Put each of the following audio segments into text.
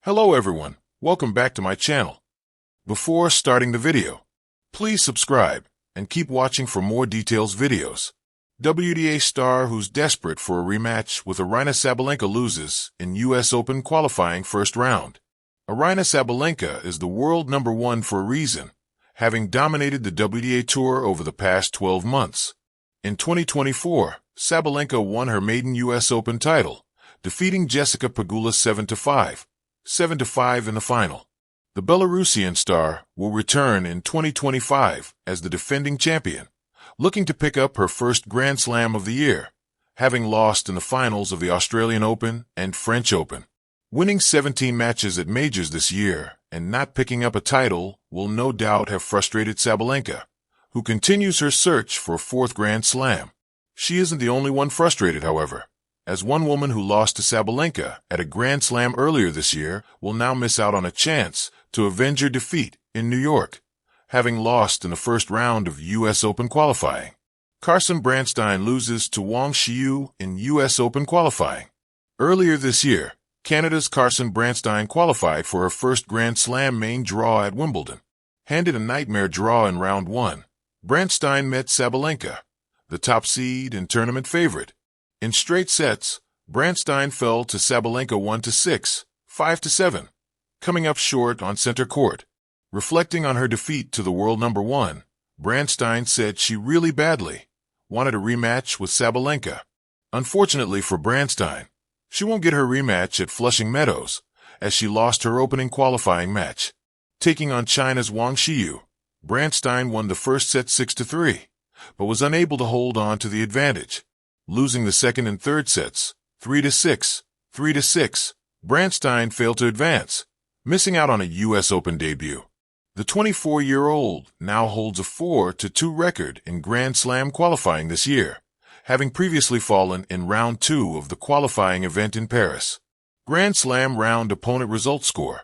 Hello everyone, welcome back to my channel. Before starting the video, please subscribe and keep watching for more details videos. WTA star who's desperate for a rematch with Aryna Sabalenka loses in US Open qualifying first round. Aryna Sabalenka is the world number one for a reason, having dominated the WTA Tour over the past 12 months. In 2024, Sabalenka won her maiden US Open title, defeating Jessica Pegula 7-5, 7-5 in the final. The Belarusian star will return in 2025 as the defending champion, looking to pick up her first Grand Slam of the year, having lost in the finals of the Australian Open and French Open. Winning 17 matches at majors this year and not picking up a title will no doubt have frustrated Sabalenka, who continues her search for a fourth Grand Slam. She isn't the only one frustrated, however, as one woman who lost to Sabalenka at a Grand Slam earlier this year will now miss out on a chance to avenge her defeat in New York, having lost in the first round of US Open qualifying. Carson Branstein loses to Wang Xiyu in US Open qualifying. Earlier this year, Canada's Carson Branstein qualified for her first Grand Slam main draw at Wimbledon. Handed a nightmare draw in round one, Branstein met Sabalenka, the top seed and tournament favorite. In straight sets, Branstein fell to Sabalenka 1-6, 5-7, coming up short on center court. Reflecting on her defeat to the world number one, Branstein said she really badly wanted a rematch with Sabalenka. Unfortunately for Branstein, she won't get her rematch at Flushing Meadows, as she lost her opening qualifying match. Taking on China's Wang Xiyu, Branstein won the first set 6-3, but was unable to hold on to the advantage. Losing the second and third sets, 3-6, 3-6, Branstein failed to advance, missing out on a US Open debut. The 24-year-old now holds a 4-2 record in Grand Slam qualifying this year, having previously fallen in round two of the qualifying event in Paris. Grand Slam round opponent result score.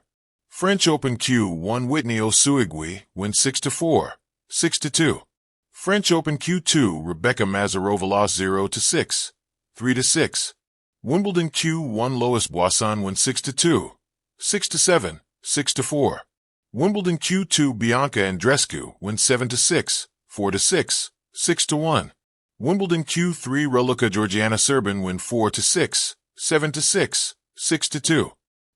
French Open Q1 Whitney Osuigui wins 6-4, 6-2. French Open Q2 Rebecca Mazarova lost 0-6, 3-6. Wimbledon Q1 Lois Boisson wins 6-2, 6-7, 6-4. Wimbledon Q2 Bianca Andreescu wins 7-6, 4-6, 6-1. Wimbledon Q3 Raluca Georgiana Srbin win 4-6, 7-6, 6-2.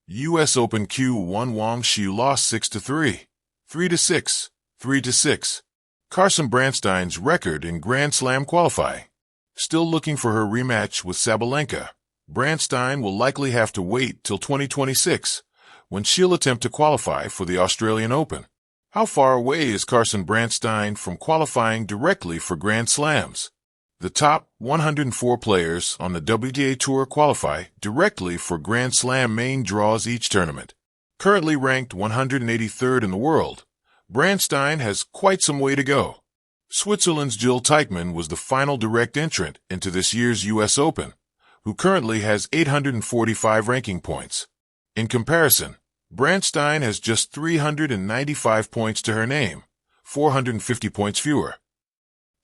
US Open Q1 Wang Xiyu lost 6-3, 3-6, 3-6. Carson Branstein's record in Grand Slam qualifying. Still looking for her rematch with Sabalenka, Branstein will likely have to wait till 2026, when she'll attempt to qualify for the Australian Open. How far away is Carson Branstein from qualifying directly for Grand Slams? The top 104 players on the WTA Tour qualify directly for Grand Slam main draws each tournament. Currently ranked 183rd in the world, Branstein has quite some way to go. Switzerland's Jill Teichmann was the final direct entrant into this year's US Open, who currently has 845 ranking points. In comparison, Branstein has just 395 points to her name, 450 points fewer.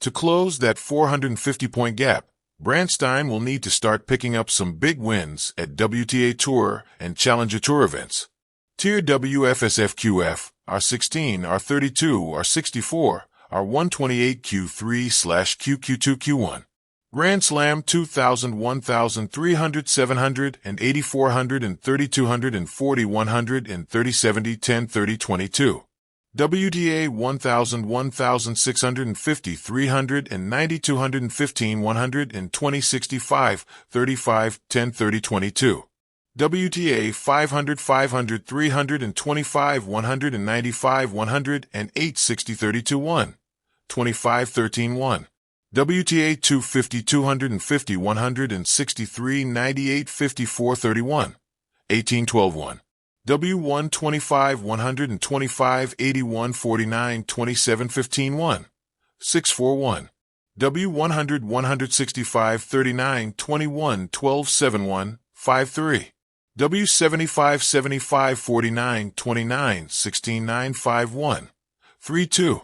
To close that 450-point gap, Branstein will need to start picking up some big wins at WTA Tour and Challenger Tour events. Tier WFSFQF, R16, R32, R64, R128, Q3/QQ2, Q1. Grand Slam 2000, 1300, 700, and 8400 and 3200 and 40, 100 and 30, 70, 10, 30, 22. WTA 1000, 1650, 300 and 90, 215, 100 and 20, 65, 35, 10, 30, 22. WTA 500, 500, 325, 195, 100 and 8, 60, 32, 1, 25, 13, 1. WTA 250, 250, 163, 98, 54, 31, 18, 12, 1. W125, 125, 81, 49, 27, 15, 1, 6, 4, 1. W100, 165, 39, 21, 12, 7, 1, 5, 3. W75, 75, 49, 29, 16, 9, 5, 1, 3, 2.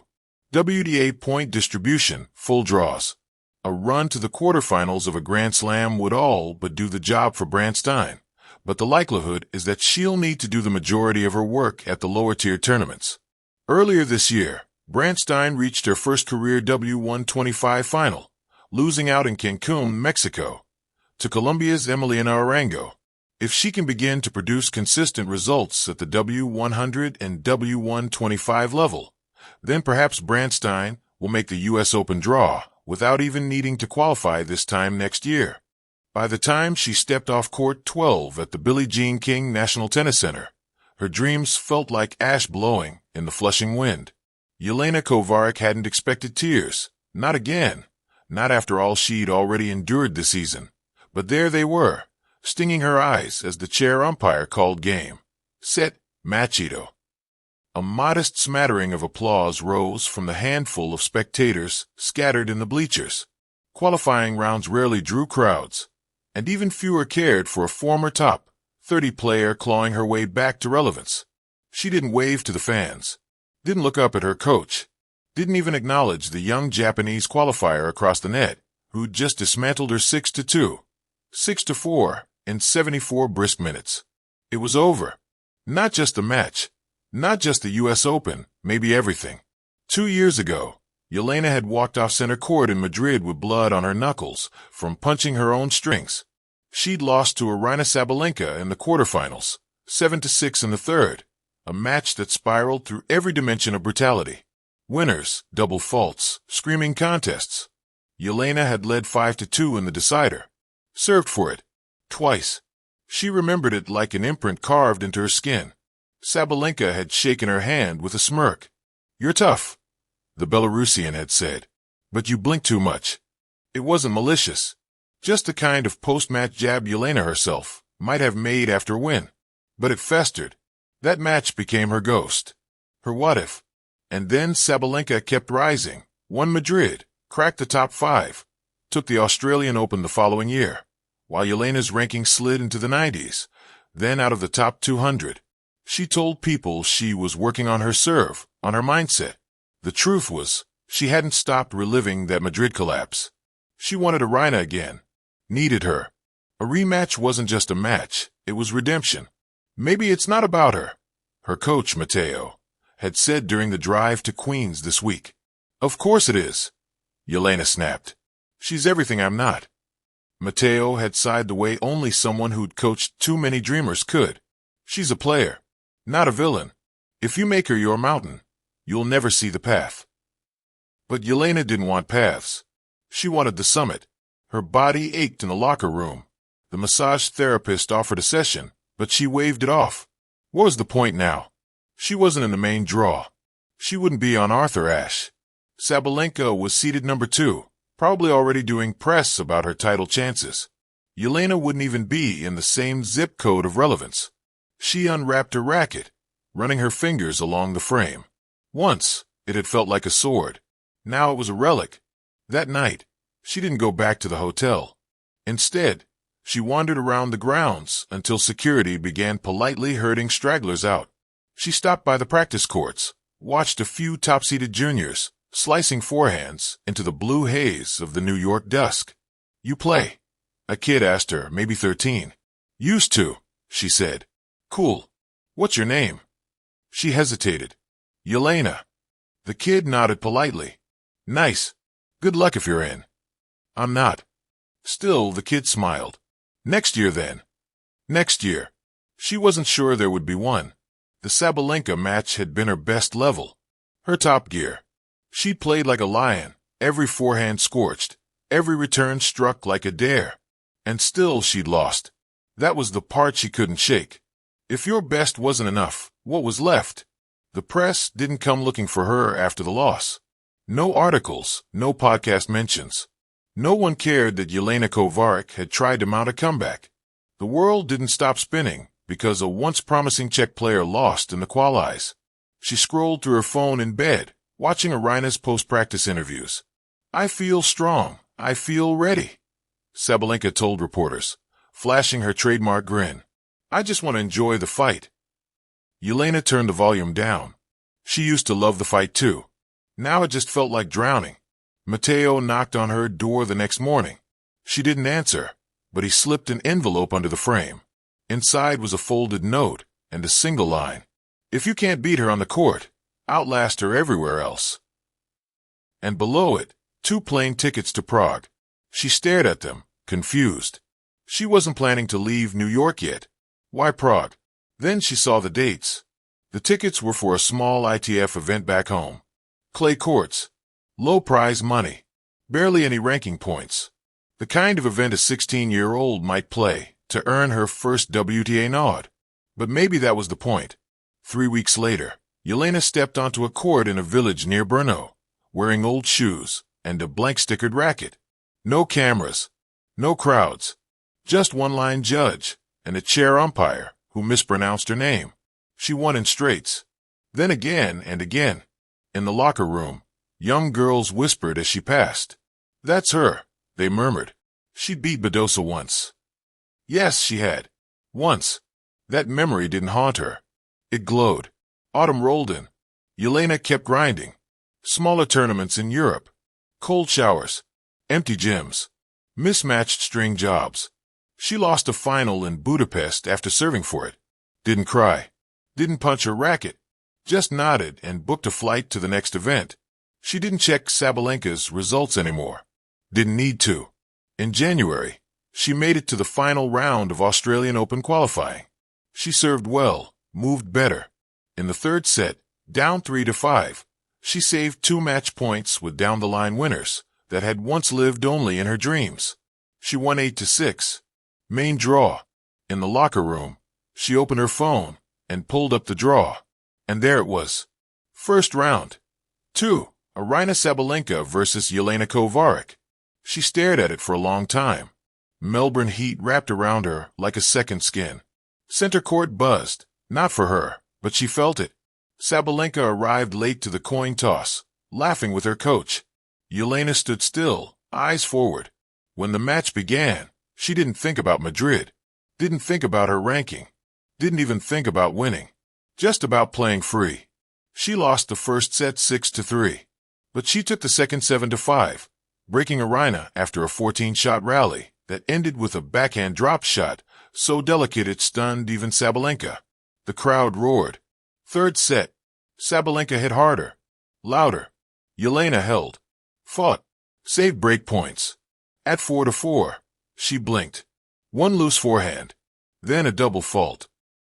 WTA point distribution, full draws. A run to the quarterfinals of a Grand Slam would all but do the job for Branstein, but the likelihood is that she'll need to do the majority of her work at the lower-tier tournaments. Earlier this year, Branstein reached her first career W125 final, losing out in Cancun, Mexico, to Colombia's Emiliana Arango. If she can begin to produce consistent results at the W100 and W125 level, then perhaps Branstein will make the U.S. Open draw without even needing to qualify this time next year. By the time she stepped off court 12 at the Billie Jean King National Tennis Center, her dreams felt like ash blowing in the Flushing wind. Jelena Kovarik hadn't expected tears. Not again. Not after all she'd already endured this season. But there they were, stinging her eyes as the chair umpire called game, set, matchito. A modest smattering of applause rose from the handful of spectators scattered in the bleachers. Qualifying rounds rarely drew crowds, and even fewer cared for a former top 30 player clawing her way back to relevance. She didn't wave to the fans, didn't look up at her coach, didn't even acknowledge the young Japanese qualifier across the net, who'd just dismantled her 6-2, 6-4 in 74 brisk minutes. It was over. Not just the match, not just the U.S. Open, maybe everything. 2 years ago, Jelena had walked off center court in Madrid with blood on her knuckles from punching her own strings. She'd lost to Aryna Sabalenka in the quarterfinals, 7-6 in the third, a match that spiraled through every dimension of brutality. Winners, double faults, screaming contests. Jelena had led 5-2 in the decider. Served for it. Twice. She remembered it like an imprint carved into her skin. Sabalenka had shaken her hand with a smirk. "You're tough," the Belarusian had said, "but you blink too much." It wasn't malicious. Just the kind of post-match jab Jelena herself might have made after a win. But it festered. That match became her ghost. Her what-if. And then Sabalenka kept rising, won Madrid, cracked the top 5, took the Australian Open the following year, while Jelena's ranking slid into the 90s, then out of the top 200. She told people she was working on her serve, on her mindset. The truth was, she hadn't stopped reliving that Madrid collapse. She wanted Aryna again. Needed her. A rematch wasn't just a match, it was redemption. "Maybe it's not about her," her coach, Matteo, had said during the drive to Queens this week. "Of course it is," Jelena snapped. "She's everything I'm not." Matteo had sighed the way only someone who'd coached too many dreamers could. "She's a player, not a villain. If you make her your mountain, you'll never see the path." But Jelena didn't want paths. She wanted the summit. Her body ached in the locker room. The massage therapist offered a session, but she waved it off. What was the point now? She wasn't in the main draw. She wouldn't be on Arthur Ashe. Sabalenka was seeded number 2, probably already doing press about her title chances. Jelena wouldn't even be in the same zip code of relevance. She unwrapped her racket, running her fingers along the frame. Once, it had felt like a sword. Now it was a relic. That night, she didn't go back to the hotel. Instead, she wandered around the grounds until security began politely herding stragglers out. She stopped by the practice courts, watched a few top-seeded juniors slicing forehands into the blue haze of the New York dusk. "You play?" a kid asked her, maybe 13. "Used to," she said. "Cool. What's your name?" She hesitated. "Jelena." The kid nodded politely. "Nice. Good luck if you're in." "I'm not." Still, the kid smiled. "Next year, then." Next year. She wasn't sure there would be one. The Sabalenka match had been her best level. Her top gear. She'd played like a lion, every forehand scorched, every return struck like a dare. And still she'd lost. That was the part she couldn't shake. If your best wasn't enough, what was left? The press didn't come looking for her after the loss. No articles, no podcast mentions. No one cared that Jelena Kovarik had tried to mount a comeback. The world didn't stop spinning because a once promising Czech player lost in the qualies. She scrolled through her phone in bed, watching Aryna's post-practice interviews. "I feel strong. I feel ready," Sabalenka told reporters, flashing her trademark grin. "I just want to enjoy the fight." Jelena turned the volume down. She used to love the fight too. Now it just felt like drowning. Matteo knocked on her door the next morning. She didn't answer, but he slipped an envelope under the frame. Inside was a folded note and a single line. If you can't beat her on the court, outlast her everywhere else. And below it, 2 plane tickets to Prague. She stared at them, confused. She wasn't planning to leave New York yet. Why Prague? Then she saw the dates. The tickets were for a small ITF event back home. Clay courts. Low prize money. Barely any ranking points. The kind of event a 16-year-old might play to earn her first WTA nod. But maybe that was the point. 3 weeks later, Jelena stepped onto a court in a village near Brno, wearing old shoes and a blank-stickered racket. No cameras. No crowds. Just one-line judge and a chair umpire who mispronounced her name. She won in straights. Then again and again. In the locker room, young girls whispered as she passed. "That's her," they murmured. "She'd beat Badosa once." Yes, she had. Once. That memory didn't haunt her. It glowed. Autumn rolled in. Jelena kept grinding. Smaller tournaments in Europe. Cold showers. Empty gyms. Mismatched string jobs. She lost a final in Budapest after serving for it. Didn't cry. Didn't punch her racket. Just nodded and booked a flight to the next event. She didn't check Sabalenka's results anymore. Didn't need to. In January, she made it to the final round of Australian Open qualifying. She served well, moved better. In the third set, down 3-5, she saved 2 match points with down-the-line winners that had once lived only in her dreams. She won 8-6. Main draw. In the locker room, she opened her phone and pulled up the draw. And there it was. First round. 2. Aryna Sabalenka versus Jelena Kovarik. She stared at it for a long time. Melbourne heat wrapped around her like a second skin. Center court buzzed. Not for her, but she felt it. Sabalenka arrived late to the coin toss, laughing with her coach. Jelena stood still, eyes forward. When the match began, she didn't think about Madrid. Didn't think about her ranking. Didn't even think about winning. Just about playing free. She lost the first set 6-3. But she took the second 7-5, breaking Aryna after a 14-shot rally that ended with a backhand drop shot so delicate it stunned even Sabalenka. The crowd roared. Third set. Sabalenka hit harder. Louder. Jelena held. Fought. Saved break points. At 4-4, she blinked. One loose forehand. Then a double fault.